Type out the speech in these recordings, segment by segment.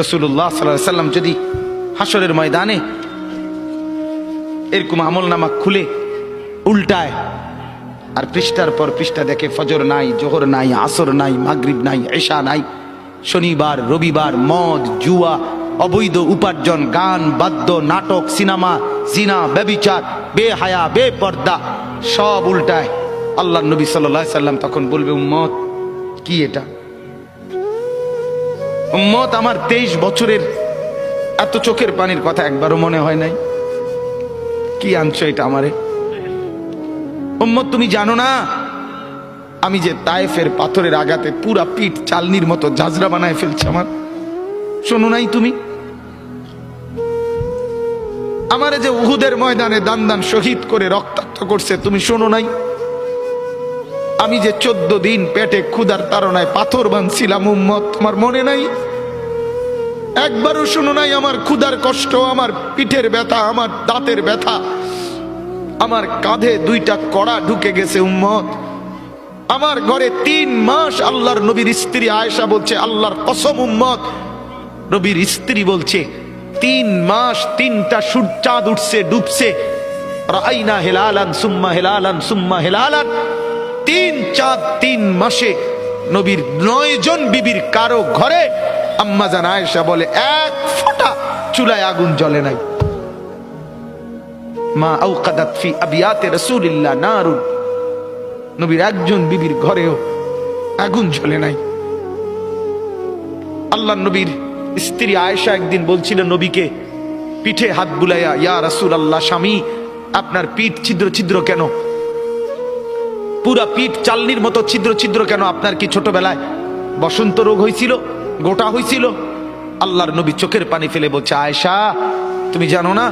রাসূলুল্লাহ সাল্লাল্লাহু আলাইহি ওয়াসাল্লাম যদি হাসরের ময়দানে এরকম আমলনামা খুলে উল্টায় আর পৃষ্ঠার পর পৃষ্ঠা দেখে ফজর নাই, জোহর নাই, আসর নাই, মাগরিব নাই, ইশা নাই, শনিবার রবিবার, মদ জুয়া, অবৈধ উপার্জন, গান বাদ্য, নাটক, সিনেমা, জিনা, ব্যভিচার, বেহায়া, বেপর্দা সব উল্টায়। আল্লাহর নবী সাল্লাল্লাহু আলাইহি সাল্লাম তখন বলবে, উম্মত কি এটা? উম্মত আমার 23 বছরের এত চোখের পানির কথা একবারও মনে হয় নাই? কি আনছো এটা আমারে? উম্মত তুমি জানো না আমি যে তায়েফের পাথরের আঘাতে পুরা পিঠ চালনির মতো জাজরা বানায় ফেলছে আমার? শোনো নাই তুমি? আমারে যে উহুদের ময়দানে দান দান শহীদ করে রক্তাক্ত করছে, তুমি শোনো নাই? আমি যে 14 দিন পেটে ক্ষুধার তাড়নায় পাথর বাঁধছিলাম, উম্মত তোমার মনে নাই? একবারও শোনো নাই আমার ক্ষুধার কষ্ট, আমার পিঠের ব্যথা, আমার দাঁতের ব্যথা, আমার কাঁধে 2টা কড়া ঢুকে গেছে? উম্মত আমার ঘরে 3 মাস আল্লাহর নবীর স্ত্রী আয়েশা বলছে, আল্লাহর কসম উম্মত, নবীর স্ত্রী বলছে 3 মাস 3টা চাঁদ উঠছে ডুবছে, রাআইনা হিলালান সুম্মা হিলালান সুম্মা হিলালান, 3 চাঁদ 3 মাসে নবীর 9 জন বিবির কারো ঘরে আম্মা জান আয়েশা বলে 1 ফোঁটা চুলায় আগুন জ্বলে নাই। মা আওকাদাত ফি আবিয়াতে রাসূলিল্লাহ নারুন, নবীর একজন বিবির ঘরেও আগুন জ্বলে নাই। আল্লাহর নবীর স্ত্রী আয়েশা একদিন বলছিল নবীকে পিঠে হাত বুলাইয়া, ইয়া রাসূলুল্লাহ, স্বামী আপনার পিঠ ছিদ্র ছিদ্র কেন? পুরা পিঠ চালনির মতো ছিদ্র ছিদ্র কেন? আপনার কি ছোটবেলায় বসন্ত রোগ হয়েছিল, গোটা হয়েছিল? আল্লাহর নবী চোখের পানি ফেলে বলছে, আয়েশা তুমি জানো না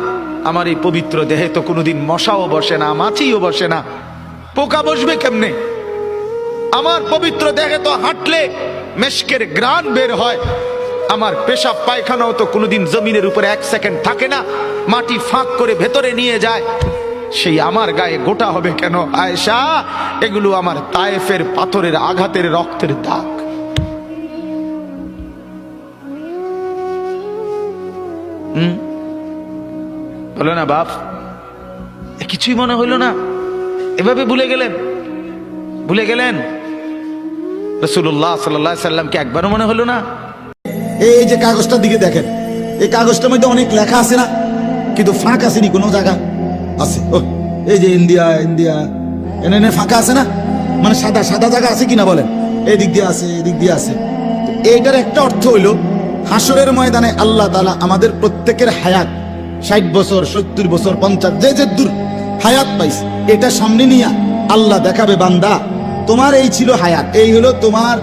আমার এই পবিত্র দেহে তো কোনোদিন মশাও বসে না, মাছিও বসে না, পোকা বসবে কেমনে? আমার পবিত্র দেহে তো হাঁটলে মেশকের গ্রান বের হয়, আমার পেশাব পায়খানাও তো কোনোদিন জমিনের উপরে 1 সেকেন্ড থাকে না, মাটি ফাঁক করে ভেতরে নিয়ে যায়, সেই আমার গায়ে গোটা হবে কেন? আয়েশা এগুলো আমার তায়েফের পাথরের আঘাতের রক্তের দাগ। বলো না বাপ, কিছুই মনে হইল না? এভাবে ভুলে গেলেন? ভুলে গেলেন রাসূলুল্লাহ সাল্লাল্লাহু আলাইহি সাল্লামকে একবারও মনে হলো না? এই যে কাগজটার দিকে দেখেন, এই কাগজটার মধ্যে অনেক লেখা আছে না, কিন্তু ফাঁক আসেনি কোনো জায়গা আছে? ও এই যে ইন্ডিয়া ইন্ডিয়া, এনে ফাঁকা আছে না, মানে সাদা সাদা জায়গা আছে কিনা বলেন? এই দিক দিয়ে আছে, এই দিক দিয়ে আছে। এইটার একটা অর্থ হইল হাসরের ময়দানে আল্লাহ তাআলা আমাদের প্রত্যেকের হায়াত 60 বছর 70 বছর 50 যে দূর হায়াত পাইছে, এটা সামনে নিয়ে আল্লাহ দেখাবে, বান্দা তোমার এই ছিল হায়াত, এই হলো তোমার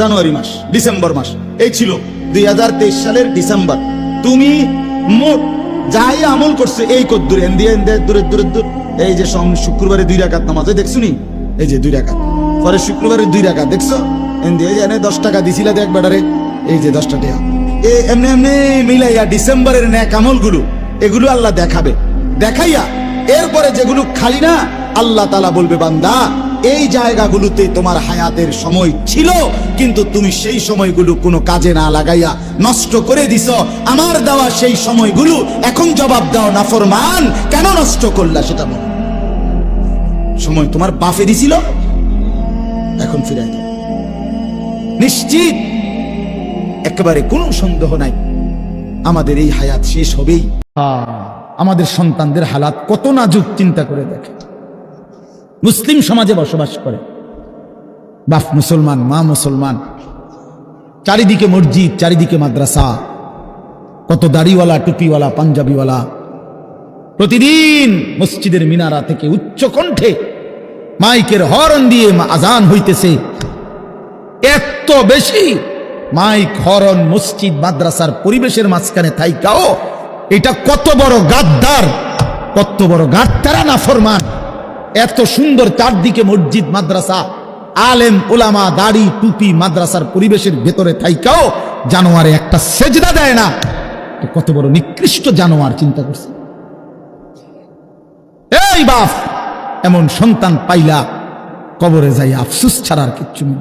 জানুয়ারি মাস, ডিসেম্বর মাস, এই ছিল 2023 সালের ডিসেম্বর, তুমি মোট যাই আমল করছে এই কদ্দুর এন্দিয়া এন্দিয়া দূরে দূরে দূর, এই যে শুক্রবারে 2 রাকাত নামাজ দেখছো নি, এই যে 2 রাকাত, পরে শুক্রবারে 2 রাকাত দেখছো এন্দিয়া, এনে 10 টাকা দিছিলা দেখ বেটারে, এই যে 10 টাকা এমনি এমনি মিলাইয়া ডিসেম্বরের নেক আমলগুলো এগুলো আল্লাহ দেখাবে, দেখাইয়া এরপরে যেগুলো খালি না আল্লাহ তাআলা বলবে, বান্দা এই জায়গাগুলোতে তোমার হায়াতের সময় ছিল, কিন্তু তুমি সেই সময়গুলো কোনো কাজে না লাগাইয়া নষ্ট করে দিছ, আমার দেওয়া সেই সময়গুলো এখন জবাব দাও নাফরমান, কেন নষ্ট করলা সেটা বল। সময় তোমার বাপে দিছিল, এখন ফিরাই দাও। নিশ্চিত একেবারে কোনো সন্দেহ নাই আমাদের এই হায়াত শেষ হবেই। আমাদের সন্তানদের হালাত কত নাজুক চিন্তা করে দেখে। মুসলিম সমাজে বসবাস করে, বাপ মুসলমান, মা মুসলমান, চারিদিকে মসজিদ, চারিদিকে মাদ্রাসা, কত দাড়িওয়ালা, টুপিওয়ালা, পাঞ্জাবিওয়ালা, প্রতিদিন মসজিদের মিনারা থেকে উচ্চ কণ্ঠে মাইকের হর্ন দিয়ে আজান হইতেছে। এত বেশি মাইক হর্ন মসজিদ মাদ্রাসার পরিবেশের মাঝখানে থাইকাও এটা কত বড় গাদ্দার, কত বড় গাদ্দারা নাফরমান। এত সুন্দর চারদিকে মসজিদ মাদ্রাসা, আলেম ওলামা, দাড়ি টুপি, মাদ্রাসার পরিবেশের ভেতরে থাইকাও জানোয়ারে একটা সেজদা দেয় না, কত বড় নিকৃষ্ট জানোয়ার। চিন্তা করছে এই বাপ, এমন সন্তান পাইলা কবরে যাই আফসোস ছাড়ার কিচ্ছু নেই।